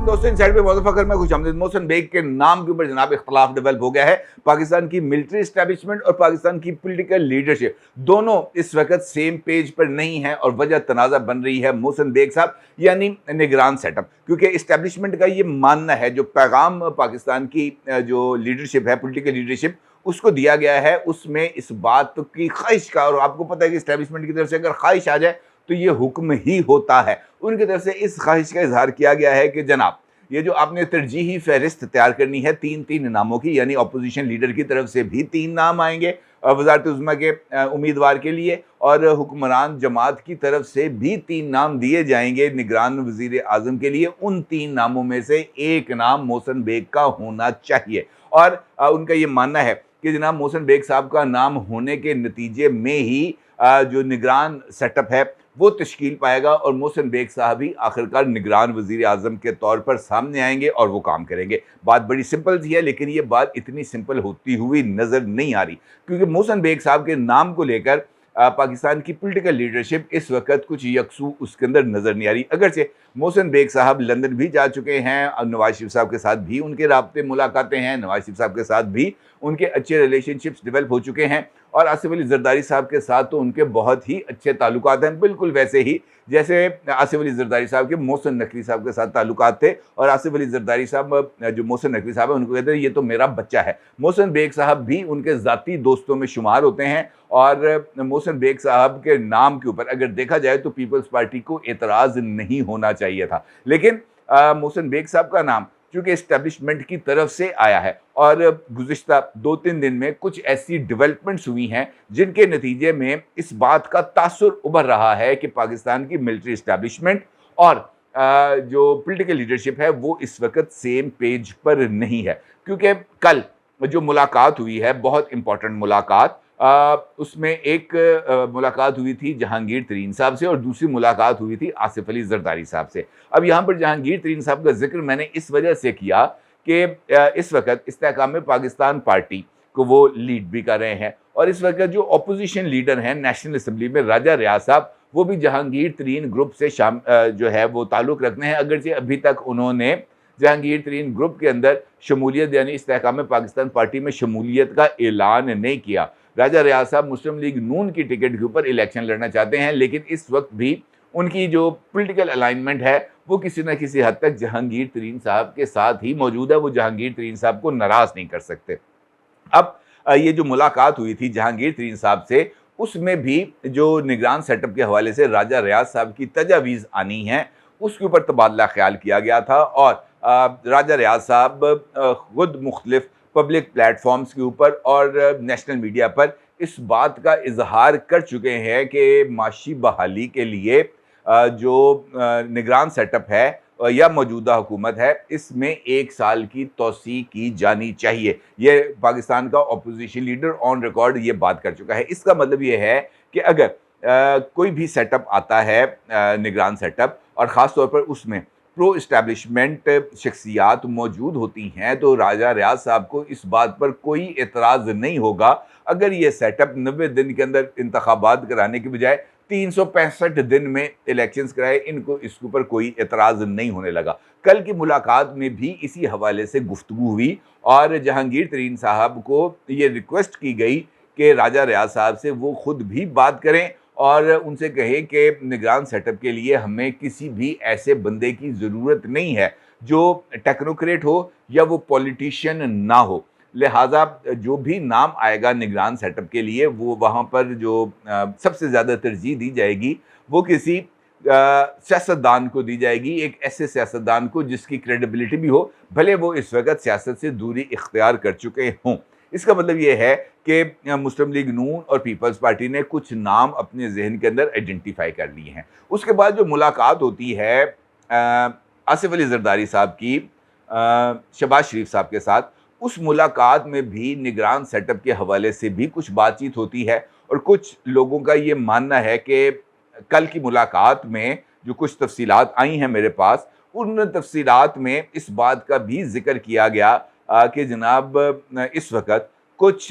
दोस्तों इनसाइड पे बहुत फखर में खुशामदीद। मोहसिन बेग के नाम के ऊपर जनाब इख्तलाफ डेवलप हो गया है। पाकिस्तान की मिलिट्री एस्टेब्लिशमेंट और पाकिस्तान की पॉलिटिकल लीडरशिप दोनों इस वक्त सेम पेज पर नहीं है और वजह तनाज़ा बन रही है मोहसिन बेग साहब यानी निगरान सेटअप। क्योंकि इस्टेब्लिशमेंट का ये मानना है, जो पैगाम पाकिस्तान की जो लीडरशिप है, पॉलिटिकल लीडरशिप उसको दिया गया है, उसमें इस बात की ख्वाहिश का, और आपको पता है कि इस्टेब्लिशमेंट की तरफ से अगर ख्वाहिश आ जाए तो ये हुक्म ही होता है। उनकी तरफ से इस ख्वाहिश का इजहार किया गया है कि जनाब ये जो आपने तरजीही फहरिस्त तैयार करनी है 3-3 नामों की, यानी अपोजिशन लीडर की तरफ से भी 3 नाम आएंगे वज़ारत उज़्मा के उम्मीदवार के लिए, और हुक्मरान जमात की तरफ से भी 3 नाम दिए जाएंगे निगरान वज़ीर आज़म के लिए। उन 3 नामों में से एक नाम मोहसिन बेग का होना चाहिए और उनका ये मानना है कि जनाब मोहसिन बेग साहब का नाम होने के नतीजे में ही जो निगरान सेटअप है वो तश्कील पाएगा और मोहसिन बेग साहब ही आखिरकार निगरान वज़ीर आज़म के तौर पर सामने आएंगे और वो काम करेंगे। बात बड़ी सिंपल सी है, लेकिन ये बात इतनी सिंपल होती हुई नज़र नहीं आ रही, क्योंकि मोहसिन बेग साहब के नाम को लेकर पाकिस्तान की पॉलिटिकल लीडरशिप इस वक्त कुछ यकसू उसके अंदर नज़र नहीं आ रही। अगरचे मोहसिन बेग साहब लंदन भी जा चुके हैं और नवाज शरीफ साहब के साथ भी उनके राब्ते मुलाकातें हैं, नवाज शरीफ साहब के साथ भी उनके अच्छे रिलेशनशिप्स डेवलप हो चुके हैं, और आसिफ अली जरदारी साहब के साथ तो उनके बहुत ही अच्छे ताल्लुकात हैं, बिल्कुल वैसे ही जैसे आसिफ अली जरदारी साहब के मोहसिन नकवी साहब के साथ ताल्लुकात थे। और आसिफ अली जरदारी साहब जो मोहसिन नकवी साहब है उनको कहते हैं ये तो मेरा बच्चा है। मोहसिन बेग साहब भी उनके ज़ाती दोस्तों में शुमार होते हैं, और मोहसिन बेग साहब के नाम के ऊपर अगर देखा जाए तो पीपल्स पार्टी को एतराज़ नहीं होना चाहिए था, लेकिन मोहसिन बेग साहब का नाम चूँकि इस्टेब्लिशमेंट की तरफ से आया है और गुज़िश्ता 2-3 दिन में कुछ ऐसी डेवलपमेंट्स हुई हैं जिनके नतीजे में इस बात का तासुर उभर रहा है कि पाकिस्तान की मिलिट्री इस्टेब्लिशमेंट और जो पॉलिटिकल लीडरशिप है वो इस वक्त सेम पेज पर नहीं है। क्योंकि कल जो मुलाकात हुई है, बहुत इंपॉर्टेंट मुलाकात, उसमें एक मुलाकात हुई थी जहांगीर तरीन साहब से और दूसरी मुलाकात हुई थी आसिफ अली जरदारी साहब से। अब यहाँ पर जहांगीर तरीन साहब का जिक्र मैंने इस वजह से किया कि इस वक्त इस्तेहकाम पाकिस्तान पार्टी को वो लीड भी कर रहे हैं, और इस वक्त जो अपोजिशन लीडर हैं नेशनल असम्बली में राजा रियाज साहब, वो भी जहांगीर तरीन ग्रुप से जो है वो ताल्लुक़ रखते हैं, अगरचे अभी तक उन्होंने जहांगीर तरीन ग्रुप के अंदर शमूलियत यानी इस्तेहकाम पाकिस्तान पार्टी में शमूलियत का ऐलान नहीं किया। राजा रियाज साहब मुस्लिम लीग नून की टिकट के ऊपर इलेक्शन लड़ना चाहते हैं, लेकिन इस वक्त भी उनकी जो पॉलिटिकल अलाइनमेंट है वो किसी न किसी हद तक जहांगीर तरीन साहब के साथ ही मौजूद है। वो जहांगीर तरीन साहब को नाराज़ नहीं कर सकते। अब ये जो मुलाकात हुई थी जहांगीर तरीन साहब से, उसमें भी जो निगरान सेटअप के हवाले से राजा रियाज साहब की तजावीज़ आनी है उसके ऊपर तबादला ख्याल किया गया था, और राजा रियाज साहब खुद मुख्तलिफ पब्लिक प्लेटफॉर्म्स के ऊपर और नेशनल मीडिया पर इस बात का इजहार कर चुके हैं कि माशी बहाली के लिए जो निगरान सेटअप है या मौजूदा हुकूमत है इसमें 1 साल की तोसी की जानी चाहिए। ये पाकिस्तान का अपोजिशन लीडर ऑन रिकॉर्ड ये बात कर चुका है। इसका मतलब ये है कि अगर कोई भी सेटअप आता है निगरान सेटअप, और ख़ास तौर पर उसमें प्रो इस्टेब्लिशमेंट शख्सियात मौजूद होती हैं, तो राजा रियाज साहब को इस बात पर कोई एतराज़ नहीं होगा अगर ये सेटअप 90 दिन के अंदर इंतखाबात कराने के बजाय 365 दिन में इलेक्शंस कराए। इनको इसके ऊपर कोई एतराज़ नहीं होने लगा। कल की मुलाकात में भी इसी हवाले से गुफ्तगू हुई और जहांगीर तरीन साहब को ये रिक्वेस्ट की गई कि राजा रियाज साहब से वो खुद भी बात करें और उनसे कहें कि निगरान सेटअप के लिए हमें किसी भी ऐसे बंदे की ज़रूरत नहीं है जो टेक्नोक्रेट हो या वो पॉलिटिशियन ना हो। लिहाजा जो भी नाम आएगा निगरान सेटअप के लिए वो वहाँ पर जो सबसे ज़्यादा तरजीह दी जाएगी वो किसी सियासतदान को दी जाएगी, एक ऐसे सियासतदान को जिसकी क्रेडिबिलिटी भी हो, भले वो इस वक्त सियासत से दूरी इख्तियार कर चुके हों। इसका मतलब ये है कि मुस्लिम लीग नून और पीपल्स पार्टी ने कुछ नाम अपने जहन के अंदर आइडेंटिफाई कर लिए हैं। उसके बाद जो मुलाकात होती है आसिफ अली जरदारी साहब की शहबाज शरीफ साहब के साथ, उस मुलाकात में भी निगरान सेटअप के हवाले से भी कुछ बातचीत होती है, और कुछ लोगों का ये मानना है कि कल की मुलाकात में जो कुछ तफसीलात आई हैं मेरे पास, उन तफसीलात में इस बात का भी जिक्र किया गया कि जनाब इस वक्त कुछ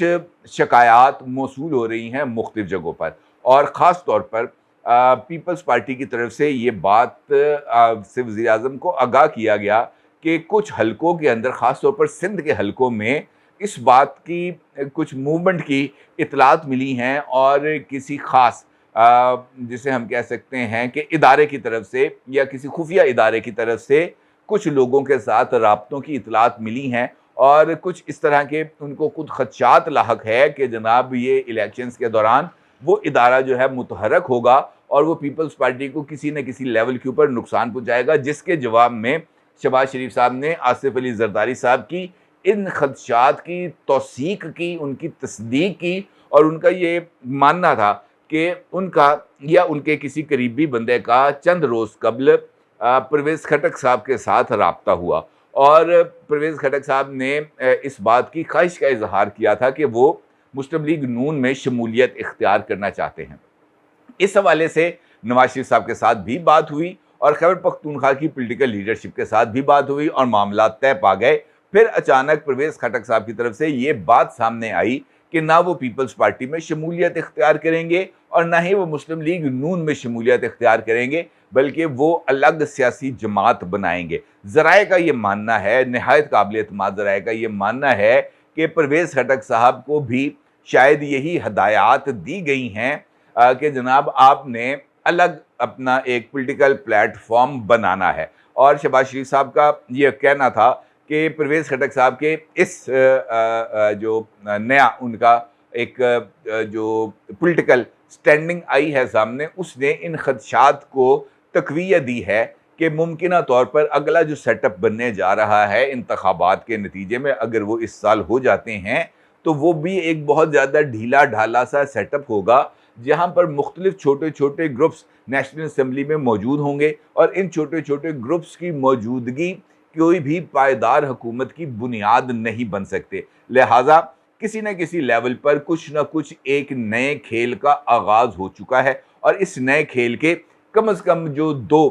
शिकायत मौसूल हो रही हैं मुख्तलिफ जगहों पर, और ख़ास तौर पर पीपल्स पार्टी की तरफ से ये बात से वज़ीर आज़म को आगाह किया गया کہ کچھ حلقوں کے اندر، خاص طور پر سندھ کے حلقوں میں اس بات کی کچھ موومنٹ کی اطلاعات ملی ہیں، اور کسی خاص جسے ہم کہہ سکتے ہیں کہ ادارے کی طرف سے یا کسی خفیہ ادارے کی طرف سے کچھ لوگوں کے ساتھ رابطوں کی اطلاعات ملی ہیں، اور کچھ اس طرح کے ان کو خود خدشات لاحق ہے کہ جناب یہ الیکشنز کے دوران وہ ادارہ جو ہے متحرک ہوگا اور وہ پیپلز پارٹی کو کسی نہ کسی لیول کے اوپر نقصان پہنچائے گا، جس کے جواب میں شہباز شریف صاحب نے آصف علی زرداری صاحب کی ان خدشات کی توثیق کی، ان کی تصدیق کی، اور ان کا یہ ماننا تھا کہ ان کا یا ان کے کسی قریبی بندے کا چند روز قبل پرویز خٹک صاحب کے ساتھ رابطہ ہوا، اور پرویز خٹک صاحب نے اس بات کی خواہش کا اظہار کیا تھا کہ وہ مسلم لیگ نون میں شمولیت اختیار کرنا چاہتے ہیں۔ اس حوالے سے نواز شریف صاحب کے ساتھ بھی بات ہوئی، اور خیبر پختونخوا کی پولیٹیکل لیڈرشپ کے ساتھ بھی بات ہوئی، اور معاملات طے پا گئے۔ پھر اچانک پرویز خٹک صاحب کی طرف سے یہ بات سامنے آئی کہ نہ وہ پیپلز پارٹی میں شمولیت اختیار کریں گے اور نہ ہی وہ مسلم لیگ نون میں شمولیت اختیار کریں گے، بلکہ وہ الگ سیاسی جماعت بنائیں گے۔ ذرائع کا یہ ماننا ہے، نہایت قابل اعتماد ذرائع کا یہ ماننا ہے کہ پرویز خٹک صاحب کو بھی شاید یہی ہدایات دی گئی ہیں کہ جناب آپ نے الگ اپنا ایک پولیٹیکل پلیٹ فارم بنانا ہے، اور شہباز شریف صاحب کا یہ کہنا تھا کہ پرویز خٹک صاحب کے اس جو نیا ان کا ایک جو پولیٹیکل سٹینڈنگ آئی ہے سامنے، اس نے ان خدشات کو تقویت دی ہے کہ ممکنہ طور پر اگلا جو سیٹ اپ بننے جا رہا ہے انتخابات کے نتیجے میں، اگر وہ اس سال ہو جاتے ہیں تو وہ بھی ایک بہت زیادہ ڈھیلا ڈھالا سا سیٹ اپ ہوگا، جہاں پر مختلف چھوٹے چھوٹے گروپس نیشنل اسمبلی میں موجود ہوں گے، اور ان چھوٹے چھوٹے گروپس کی موجودگی کوئی بھی پائیدار حکومت کی بنیاد نہیں بن سکتے۔ لہٰذا کسی نہ کسی لیول پر کچھ نہ کچھ ایک نئے کھیل کا آغاز ہو چکا ہے، اور اس نئے کھیل کے کم از کم جو دو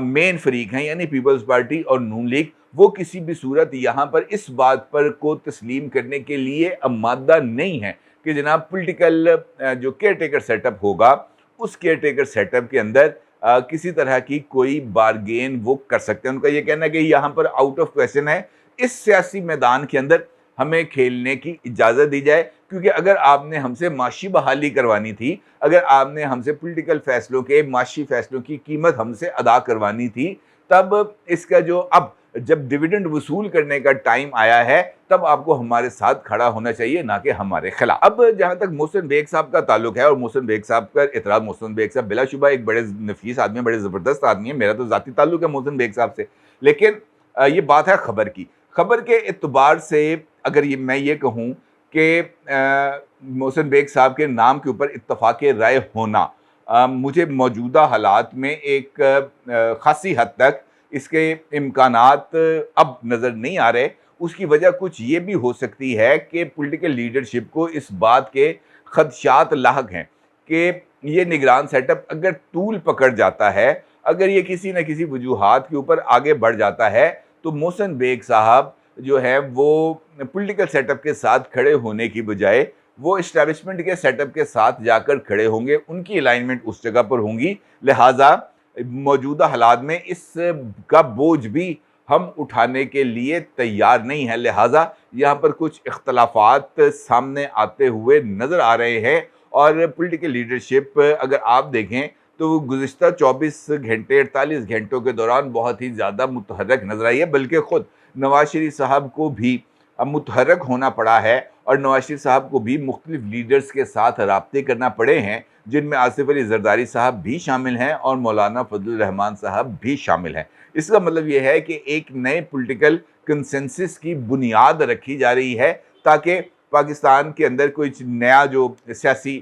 مین فریق ہیں، یعنی پیپلز پارٹی اور نون لیگ، وہ کسی بھی صورت یہاں پر اس بات پر کو تسلیم کرنے کے لیے آمادہ نہیں ہے کہ جناب پولیٹیکل جو کیئر ٹیکر سیٹ اپ ہوگا، اس کیئر ٹیکر سیٹ اپ کے اندر کسی طرح کی کوئی بارگین وہ کر سکتے ہیں۔ ان کا یہ کہنا ہے کہ یہاں پر آؤٹ آف کویسچن ہے، اس سیاسی میدان کے اندر ہمیں کھیلنے کی اجازت دی جائے، کیونکہ اگر آپ نے ہم سے معاشی بحالی کروانی تھی، اگر آپ نے ہم سے پولیٹیکل فیصلوں کے، معاشی فیصلوں کی قیمت ہم سے ادا کروانی تھی، تب اس کا جو اب جب ڈویڈنڈ وصول کرنے کا ٹائم آیا ہے، تب آپ کو ہمارے ساتھ کھڑا ہونا چاہیے، نہ کہ ہمارے خلاف۔ اب جہاں تک محسن بیگ صاحب کا تعلق ہے اور محسن بیگ صاحب کا اعتراض، محسن بیگ صاحب بلا شبہ ایک بڑے نفیس آدمی ہیں، بڑے زبردست آدمی ہیں، میرا تو ذاتی تعلق ہے محسن بیگ صاحب سے، لیکن یہ بات ہے خبر کی۔ خبر کے اعتبار سے اگر میں یہ کہوں کہ محسن بیگ صاحب کے نام کے اوپر اتفاق رائے ہونا مجھے موجودہ حالات میں ایک خاصی حد تک اس کے امکانات اب نظر نہیں آ رہے۔ اس کی وجہ کچھ یہ بھی ہو سکتی ہے کہ پولیٹیکل لیڈرشپ کو اس بات کے خدشات لاحق ہیں کہ یہ نگران سیٹ اپ اگر طول پکڑ جاتا ہے، اگر یہ کسی نہ کسی وجوہات کے اوپر آگے بڑھ جاتا ہے، تو محسن بیگ صاحب جو ہے وہ پولیٹیکل سیٹ اپ کے ساتھ کھڑے ہونے کی بجائے وہ اسٹیبلشمنٹ کے سیٹ اپ کے ساتھ جا کر کھڑے ہوں گے، ان کی الائنمنٹ اس جگہ پر ہوں گی۔ لہٰذا موجودہ حالات میں اس کا بوجھ بھی ہم اٹھانے کے لیے تیار نہیں ہیں، لہٰذا یہاں پر کچھ اختلافات سامنے آتے ہوئے نظر آ رہے ہیں، اور پولیٹیکل لیڈرشپ اگر آپ دیکھیں تو وہ گزشتہ 24 گھنٹے 48 گھنٹوں کے دوران بہت ہی زیادہ متحرک نظر آئی ہے، بلکہ خود نواز شریف صاحب کو بھی متحرک ہونا پڑا ہے، اور نواز شریف صاحب کو بھی مختلف لیڈرز کے ساتھ رابطے کرنا پڑے ہیں، جن میں آصف علی زرداری صاحب بھی شامل ہیں اور مولانا فضل الرحمان صاحب بھی شامل ہیں۔ اس کا مطلب یہ ہے کہ ایک نئے پولیٹیکل کنسنسس کی بنیاد رکھی جا رہی ہے، تاکہ پاکستان کے اندر کوئی نیا جو سیاسی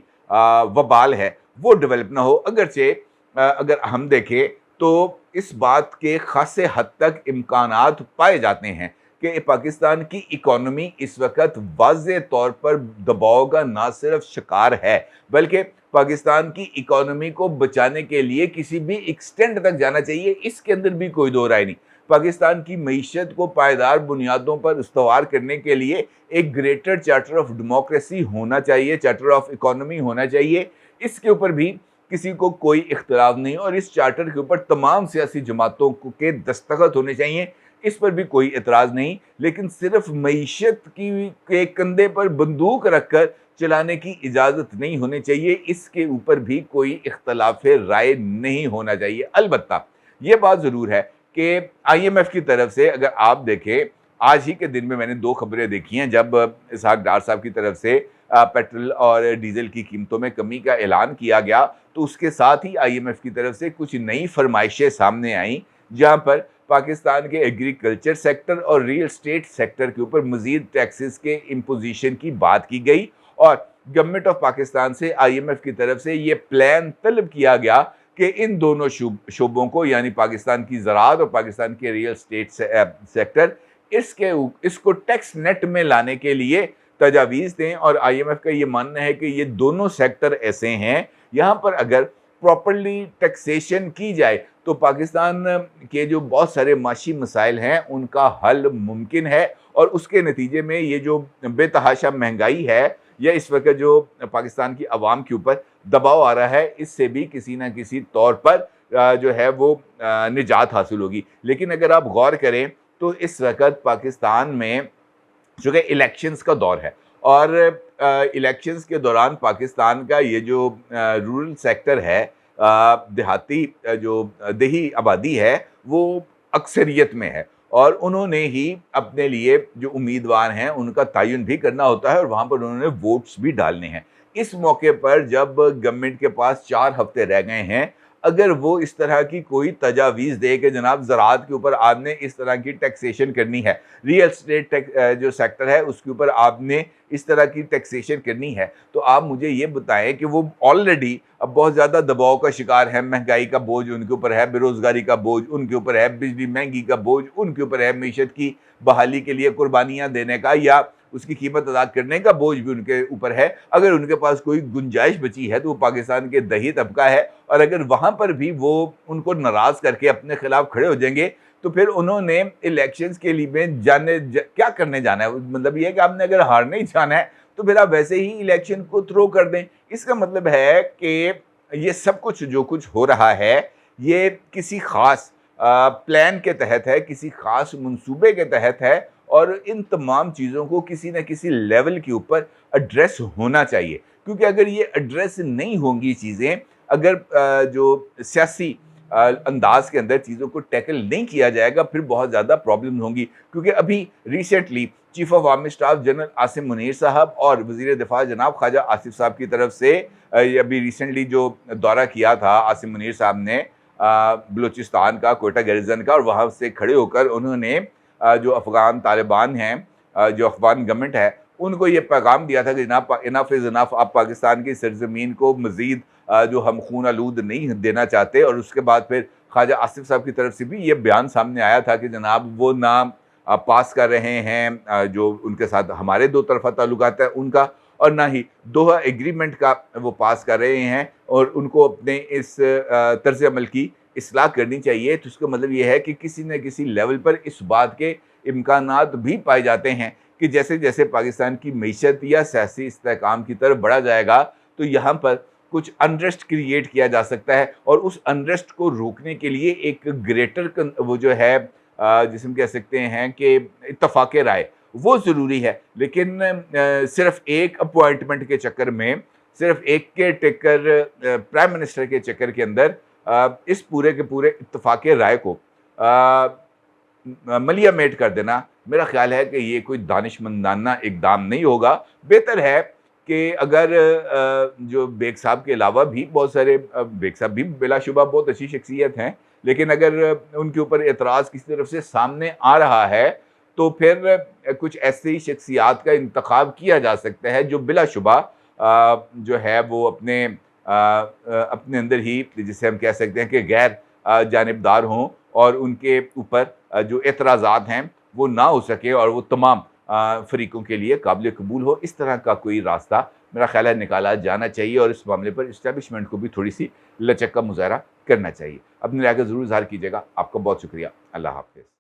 وبال ہے وہ ڈیولپ نہ ہو۔ اگرچہ اگر ہم دیکھیں تو اس بات کے خاصے حد تک امکانات پائے جاتے ہیں کہ پاکستان کی اکانومی اس وقت واضح طور پر دباؤ کا نہ صرف شکار ہے، بلکہ پاکستان کی اکانومی کو بچانے کے لیے کسی بھی ایکسٹینٹ تک جانا چاہیے، اس کے اندر بھی کوئی دو رائے نہیں۔ پاکستان کی معیشت کو پائیدار بنیادوں پر استوار کرنے کے لیے ایک گریٹر چارٹر آف ڈیموکریسی ہونا چاہیے، چارٹر آف اکانومی ہونا چاہیے، اس کے اوپر بھی کسی کو کوئی اختلاف نہیں، اور اس چارٹر کے اوپر تمام سیاسی جماعتوں کے دستخط ہونے چاہیے۔ इस पर भी कोई एतराज़ नहीं, लेकिन सिर्फ मईशत की के कंधे पर बंदूक रखकर चलाने की इजाज़त नहीं होनी चाहिए, इसके ऊपर भी कोई इख्तलाफ राय नहीं होना चाहिए। अलबत्ता ये बात ज़रूर है कि IMF की तरफ से अगर आप देखें, आज ही के दिन में मैंने 2 खबरें देखी हैं जब इसहाक डार साहब की तरफ से पेट्रोल और डीज़ल की कीमतों में कमी का ऐलान किया गया, तो उसके साथ ही IMF की तरफ से कुछ नई फरमाइशें सामने आईं, जहाँ पर पाकिस्तान के एग्रीकल्चर सेक्टर और रियल एस्टेट सेक्टर के ऊपर मज़ीद टैक्सेस के इम्पोजिशन की बात की गई और गवर्नमेंट ऑफ पाकिस्तान से IMF की तरफ से ये प्लान तलब किया गया कि इन दोनों शोबों को, यानी पाकिस्तान की ज़राअत और पाकिस्तान के रियल एस्टेट सेक्टर, इसको टैक्स नेट में लाने के लिए तजावीज़ दें। और IMF का ये मानना है कि ये दोनों सेक्टर ऐसे हैं, यहाँ पर अगर प्रॉपर्ली टैक्सेशन की जाए तो पाकिस्तान के जो बहुत सारे माशी मसाइल हैं उनका हल मुमकिन है, और उसके नतीजे में ये जो बेतहाशा महंगाई है या इस वक्त जो पाकिस्तान की आवाम के ऊपर दबाव आ रहा है, इससे भी किसी न किसी तौर पर जो है वो निजात हासिल होगी। लेकिन अगर आप गौर करें तो इस वक्त पाकिस्तान में जो कि इलेक्शंस का दौर है, और इलेक्शंस के दौरान पाकिस्तान का ये जो रूरल सेक्टर है, देहाती जो देही आबादी है, वो अक्सरियत में है, और उन्होंने ही अपने लिए जो उम्मीदवार हैं उनका तयन भी करना होता है और वहाँ पर उन्होंने वोट्स भी डालने हैं। इस मौके पर जब गवर्नमेंट के पास 4 हफ्ते रह गए हैं, अगर वो इस तरह की कोई तजावीज़ दे कि जनाब ज़राअत के ऊपर आपने इस तरह की टैक्सेशन करनी है, रियल एस्टेट जो सेक्टर है उसके ऊपर आपने इस तरह की टैक्सेशन करनी है, तो आप मुझे ये बताएं कि वो ऑलरेडी अब बहुत ज़्यादा दबाव का शिकार है, महंगाई का बोझ उनके ऊपर है, बेरोज़गारी का बोझ उनके ऊपर है, बिजली महंगी का बोझ उनके ऊपर है, मीशत की बहाली के लिए कुर्बानियाँ देने का या उसकी कीमत अदा करने का बोझ भी उनके ऊपर है। अगर उनके पास कोई गुंजाइश बची है तो वो पाकिस्तान के दही तबका है, और अगर वहाँ पर भी वो उनको नाराज़ करके अपने खिलाफ खड़े हो जाएंगे तो फिर उन्होंने इलेक्शंस के लिए क्या करने जाना है। मतलब ये है कि आपने अगर हारने ही जाना है तो फिर आप वैसे ही इलेक्शन को थ्रो कर दें। इसका मतलब है कि ये सब कुछ जो कुछ हो रहा है ये किसी ख़ास प्लान के तहत है, किसी ख़ास मंसूबे के तहत है, और इन तमाम चीज़ों को किसी न किसी लेवल के ऊपर एड्रेस होना चाहिए, क्योंकि अगर ये एड्रेस नहीं होंगी चीज़ें, अगर जो सियासी अंदाज के अंदर चीज़ों को टैकल नहीं किया जाएगा, फिर बहुत ज़्यादा प्रॉब्लम होंगी। क्योंकि अभी recently chief of army staff general Asim Munir साहब और वज़ीर दिफा जनाब ख्वाजा आसिफ साहब की तरफ से अभी रिसेंटली जो दौरा किया था आसिम मुनीर साहब ने बलूचिस्तान का, कोयटा गैरिजन का, और वहाँ से खड़े होकर उन्होंने जो अफ़गान तालिबान हैं, जो अफ़गान गवर्नमेंट है, उनको ये पैगाम दिया था कि जनाब इनफ इज़ इनफ, आप पाकिस्तान की सरज़मीन को मज़ीद जो हम खून आलूद नहीं देना चाहते। और उसके बाद फिर ख्वाजा आसिफ साहब की तरफ से भी ये बयान सामने आया था कि जनाब वो नाम पास कर रहे हैं जो उनके साथ हमारे दो तरफा ताल्लुकात है उनका, और ना ही दोहा एग्रीमेंट का वो पास कर रहे हैं, और उनको अपने इस तर्ज़ अमल की इस्लाह करनी चाहिए। तो उसका मतलब ये है कि किसी न किसी लेवल पर इस बात के इम्कानात भी पाए जाते हैं कि जैसे जैसे पाकिस्तान की मईशत या सियासी इस्तेहकाम की तरफ बढ़ा जाएगा तो यहाँ पर कुछ अनरेस्ट क्रिएट किया जा सकता है, और उस अनरेस्ट को रोकने के लिए एक ग्रेटर वो जो है जिसे हम कह सकते हैं कि इत्तफाक राय वो ज़रूरी है। लेकिन सिर्फ एक अपॉइंटमेंट के चक्कर में, सिर्फ एक के टेकर प्राइम मिनिस्टर के चक्कर के अंदर इस पूरे के पूरे इत्तफाक राय को मलिया मेट कर देना, मेरा ख्याल है कि ये कोई दानिशमंदाना इकदाम नहीं होगा। बेहतर है कि अगर जो बेग साहब के अलावा भी बहुत सारे, बेग साहब भी बिलाशुबा बहुत अच्छी शख्सियत हैं, लेकिन अगर उनके ऊपर एतराज़ किसी तरफ से सामने आ रहा है तो फिर कुछ ऐसी शख्सियात का इंतखाब किया जा सकता है जो बिलाशुबा जो है वो अपने अंदर ही, जिसे हम कह सकते हैं कि गैर जानिबदार हों, और उनके ऊपर जो एतराज़ात हैं वो ना हो सके और वो तमाम फ़रीक़ों के लिए काबिल कबूल हो। इस तरह का कोई रास्ता मेरा ख्याल है निकाला जाना चाहिए, और इस मामले पर इस्टेब्लिशमेंट को भी थोड़ी सी लचक का मुज़ाहरा करना चाहिए। अपनी राय का ज़रूर इज़हार कीजिएगा। आपका बहुत शुक्रिया। अल्लाह हाफ़िज़।